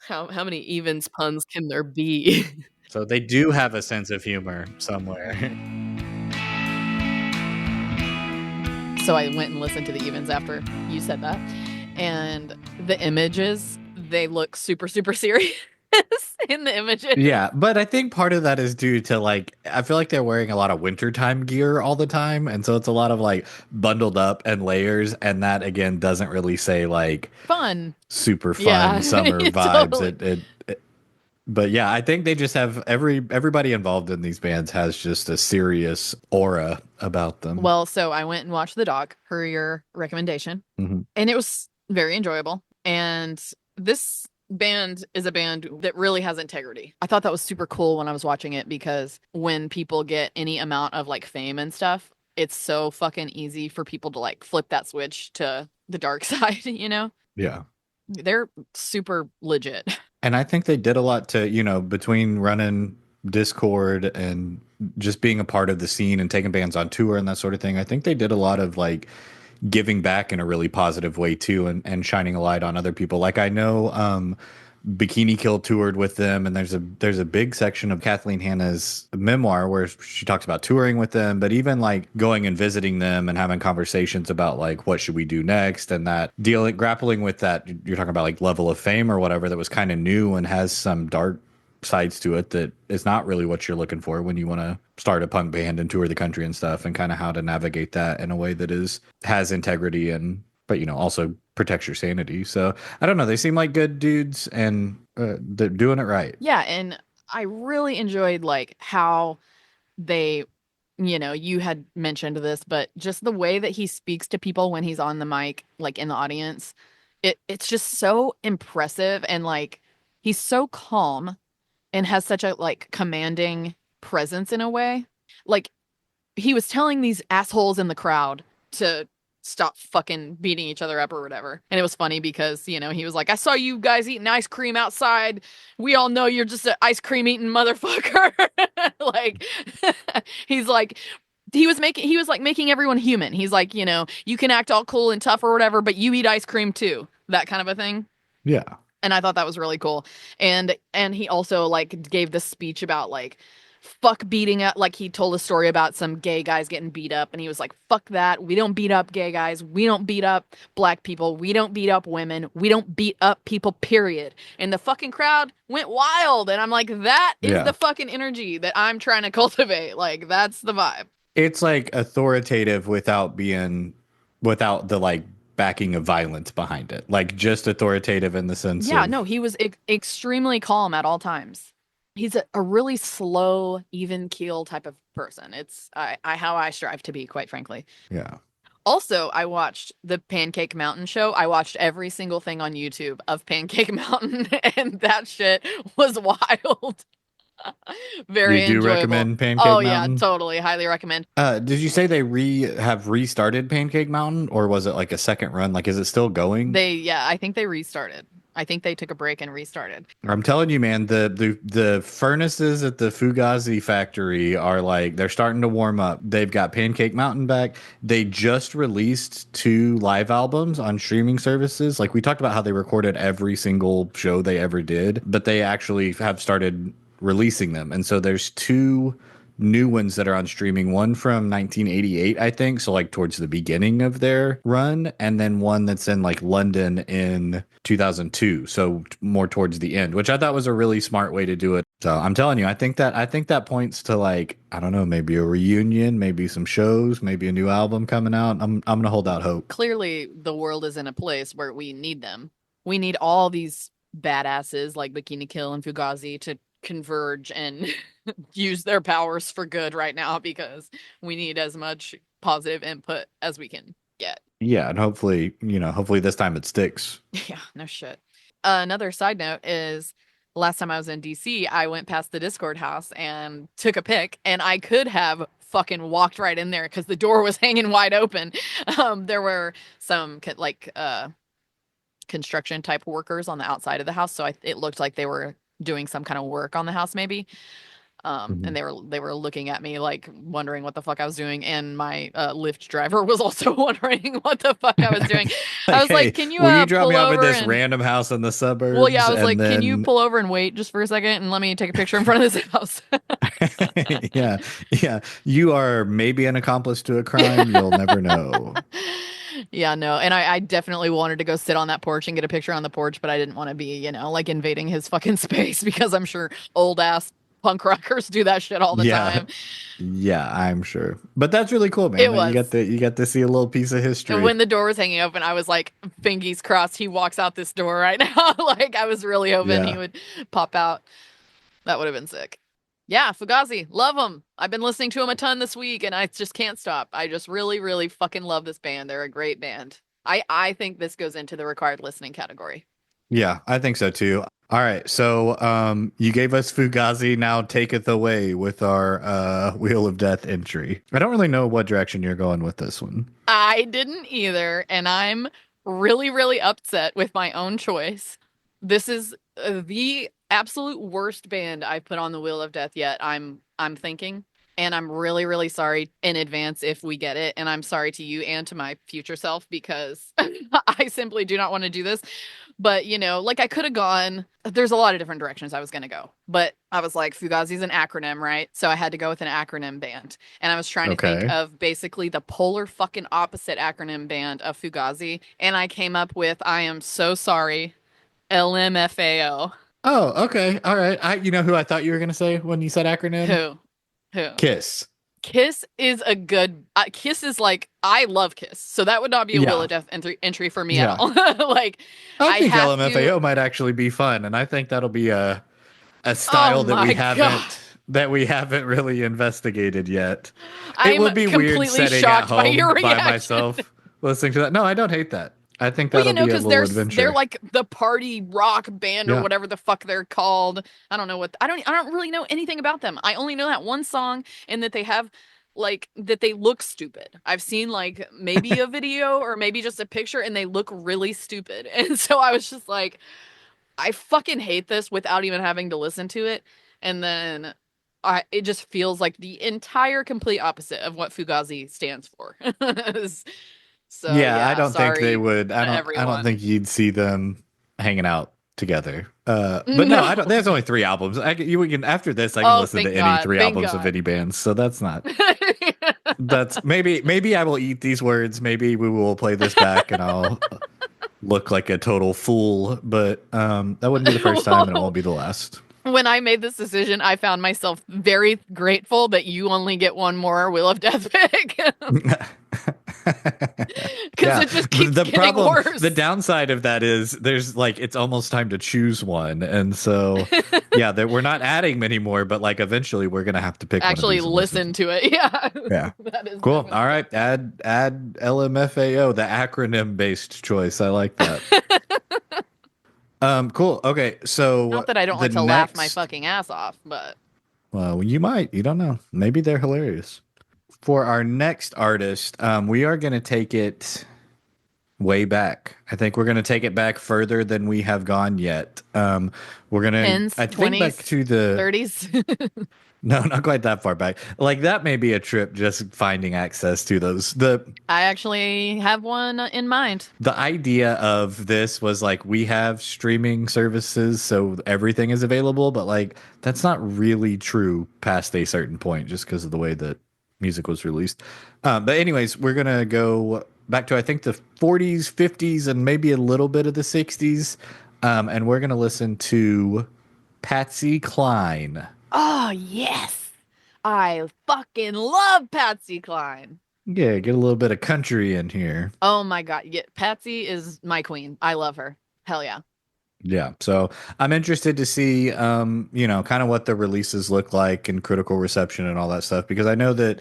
How many evens puns can there be? So they do have a sense of humor somewhere. So I went and listened to the evens after you said that, and the images, they look super, super serious in the images. Yeah, but I think part of that is due to like I feel like they're wearing a lot of wintertime gear all the time, and so it's a lot of like bundled up and layers, and that again doesn't really say like Fun, super fun yeah, summer vibes. totally. But yeah, I think they just have everybody involved in these bands has just a serious aura about them. Well, so I went and watched the doc per your recommendation, and it was very enjoyable. And this band is a band that really has integrity. I thought that was super cool when I was watching it because when people get any amount of like fame and stuff, it's so fucking easy for people to like flip that switch to the dark side, you know? Yeah. They're super legit. And I think they did a lot to, you know, between running Discord and just being a part of the scene and taking bands on tour and that sort of thing. I think they did a lot of like giving back in a really positive way too, and shining a light on other people. Like I know Bikini Kill toured with them, and there's a big section of Kathleen Hanna's memoir where she talks about touring with them, but even like going and visiting them and having conversations about like what should we do next, and that grappling with that you're talking about like level of fame or whatever that was kind of new and has some dark sides to it that is not really what you're looking for when you want to start a punk band and tour the country and stuff, and kind of how to navigate that in a way that has integrity and but you know also protects your sanity. So I don't know, they seem like good dudes and they're doing it right. Yeah, and I really enjoyed like how they, you know, you had mentioned this, but just the way that he speaks to people when he's on the mic, like in the audience, it's just so impressive, and like he's so calm and has such a like commanding presence in a way. Like he was telling these assholes in the crowd to stop fucking beating each other up or whatever. And it was funny because, you know, he was like, I saw you guys eating ice cream outside. We all know you're just an ice cream eating motherfucker. Like, he's like, he was like making everyone human. He's like, you can act all cool and tough or whatever, but you eat ice cream too. That kind of a thing. Yeah. And I thought that was really cool. And he also like gave this speech about like fuck beating up, like he told a story about some gay guys getting beat up and he was like fuck that. We don't beat up gay guys. We don't beat up black people. We don't beat up women. We don't beat up people, period. And the fucking crowd went wild and I'm like that is Yeah. the fucking energy that I'm trying to cultivate. Like that's the vibe. It's like authoritative without the like backing of violence behind it. Like just authoritative in the sense Yeah, no, of he was extremely calm at all times. He's a really slow, even keel type of person. It's how I strive to be, quite frankly. yeah. Also, I watched the Pancake Mountain show. I watched every single thing on YouTube of Pancake Mountain, and that shit was wild. You Very do enjoyable. recommend Pancake Oh yeah, Mountain? totally. Highly recommend. Did you say they have restarted Pancake Mountain or was it like a second run? Like is it still going? Yeah, I think they restarted. I think they took a break and restarted. I'm telling you, man, the furnaces at the Fugazi factory are like they're starting to warm up. They've got Pancake Mountain back. They just released 2 live albums on streaming services. Like we talked about how they recorded every single show they ever did, but they actually have started releasing them. And so there's 2 new ones that are on streaming. One from 1988, I think, so like towards the beginning of their run, and then one that's in like London in 2002, so more towards the end, which I thought was a really smart way to do it. So I'm telling you, I think that points to like I don't know, maybe a reunion, maybe some shows, maybe a new album coming out. I'm gonna hold out hope. Clearly the world is in a place where we need them. We need all these badasses like Bikini Kill and Fugazi to converge and use their powers for good right now because we need as much positive input as we can get. Yeah, and hopefully this time it sticks. Yeah, no shit. Another side note is last time I was in DC, I went past the Discord house and took a pic, and I could have fucking walked right in there because the door was hanging wide open. There were some construction type workers on the outside of the house, so it looked like they were doing some kind of work on the house, maybe. And Mhm. they were looking at me like wondering what the fuck I was doing, and my Lyft driver was also wondering what the fuck I was doing. I Like, was like, hey, "Can you will you drop pull me off at over this and?" random house in the Well, yeah, suburbs? I was And like, "Can you then pull over and wait just for a second and let me take a picture in front of this house?" yeah, yeah. You are maybe an accomplice to a crime. You'll never know. Yeah, no, and I definitely wanted to go sit on that porch and get a picture on the porch, but I didn't want to be, like invading his fucking space because I'm sure old ass punk rockers do that shit all the Yeah, time. yeah, I'm sure. But that's really cool, man. It That was. you got to see a little piece of And history. when the door was hanging open, I was like, fingies crossed, he walks out this door right now. Like, I was really hoping he Yeah. would pop out. That would have been sick. Yeah, Fugazi, love them. I've been listening to him a ton this week, and I just can't stop. I just really, really fucking love this band. They're a great band. I think this goes into the required listening category. Yeah, I think so too. All right. So you gave us Fugazi, now taketh away with our Wheel of Death entry. I don't really know what direction you're going with this one. I didn't either, and I'm really, really upset with my own choice. This is the absolute worst band I've put on the Wheel of Death yet. I'm thinking, and I'm really, really sorry in advance if we get it, and I'm sorry to you and to my future self because I simply do not want to do this. But, like I could have gone, there's a lot of different directions I was going to go. But I was like, Fugazi's an acronym, right? So I had to go with an acronym band. And I was trying to think Okay. of basically the polar fucking opposite acronym band of Fugazi. And I came up with I am so sorry, LMFAO. Oh, okay. All right. You know who I thought you were gonna say when you said acronym? Who? Who? Kiss. Kiss is a good. Kiss is like I love Kiss, so that would not be a Will Yeah. of Death entry for me at Yeah. all. Like I I think have to. LMFAO might actually be fun, and I think that'll be a Oh style my god. that we haven't really investigated yet. It I'm would be weird completely setting at shocked by home your by reaction. myself listening to that. No, I don't hate that. I think Well, that'll be a because little they're adventure. like the party rock band or Yeah. whatever the fuck they're called. I don't know what I don't really know anything about them. I only know that one song and that they have like that they look stupid. I've seen like maybe a video or maybe just a picture and they look really stupid. And so I was just like I fucking hate this without even having to listen to it. And then it just feels like the entire complete opposite of what Fugazi stands for. So Yeah, I yeah, don't think they sorry would. to I don't everyone. think you'd see them hanging out together. But no, I don't. No. There's only three albums. You can after this, I can Oh, listen to thank any God. three Thank albums of God. any band. So that's maybe I will eat these words. Maybe we will play this back, and I'll look like a total fool. But that wouldn't be the first time, and it won't be the last. When I made this decision, I found myself very grateful that you only get one more Wheel of Death pick. Because Yeah, it just but keeps the getting problem, the worse. downside of that is there's like it's almost time to choose one, and so yeah, that we're not adding many more, but like eventually we're gonna have to pick one of Actually these and listen to. listen to it. Yeah. Yeah, That is cool. All definitely right, add LMFAO, the acronym based choice. I like that. Cool. Okay, not so that I don't the like to laugh my next, fucking ass off, but well, you might, you don't know, maybe they're hilarious. For our next artist, we are gonna take it way back. I think we're going to take it back further than we have gone yet. We're going to, tens, I think back 20s, to the, 30s. no, not quite that far back. Like that may be a trip just finding access to those. I actually have one in mind. The idea of this was like we have streaming services, so everything is available, but like that's not really true past a certain point just because of the way that music was released. But anyways, we're gonna go back to I think the 40s, 50s, and maybe a little bit of the 60s, and we're gonna listen to Patsy Cline. Oh, yes. I fucking love Patsy Cline. Yeah, get a little bit of country in here. Oh my God. Yeah, Patsy is my queen. I love her. Hell yeah. Yeah, so I'm interested to see, kind of what the releases look like and critical reception and all that stuff because I know that,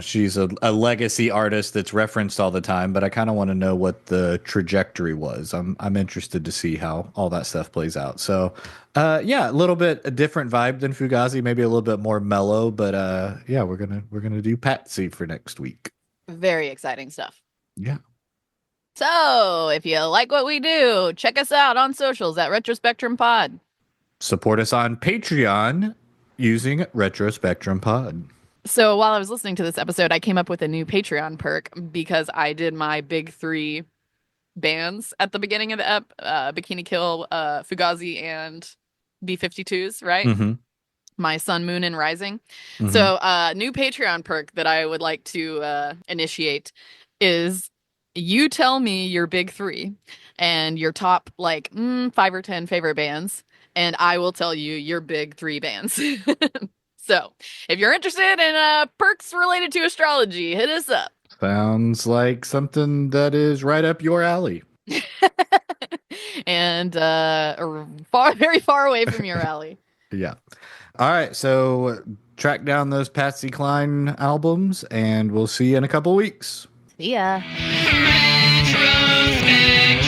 she's a legacy artist that's referenced all the time, but I kind of want to know what the trajectory was. I'm interested to see how all that stuff plays out. So, yeah, a little bit a different vibe than Fugazi, maybe a little bit more mellow, but yeah, we're gonna do Patsy for next week. Very exciting stuff. Yeah. So, if you like what we do, check us out on socials at Retrospectrum Pod. Support us on Patreon using Retrospectrum Pod. So, while I was listening to this episode, I came up with a new Patreon perk because I did my big three bands at the beginning of the Bikini Kill, Fugazi, and B-52s, right? Mm-hmm. My Sun, Moon, and Rising. Mm-hmm. So, new Patreon perk that I would like to initiate is you tell me your big three and your top like 5 or 10 favorite bands, and I will tell you your big three bands. So, if you're interested in perks related to astrology, hit us up. Sounds like something that is right up your alley. And very far away from your alley. Yeah. All right. So track down those Patsy Cline albums, and we'll see you in a couple weeks. See ya. Retrospect.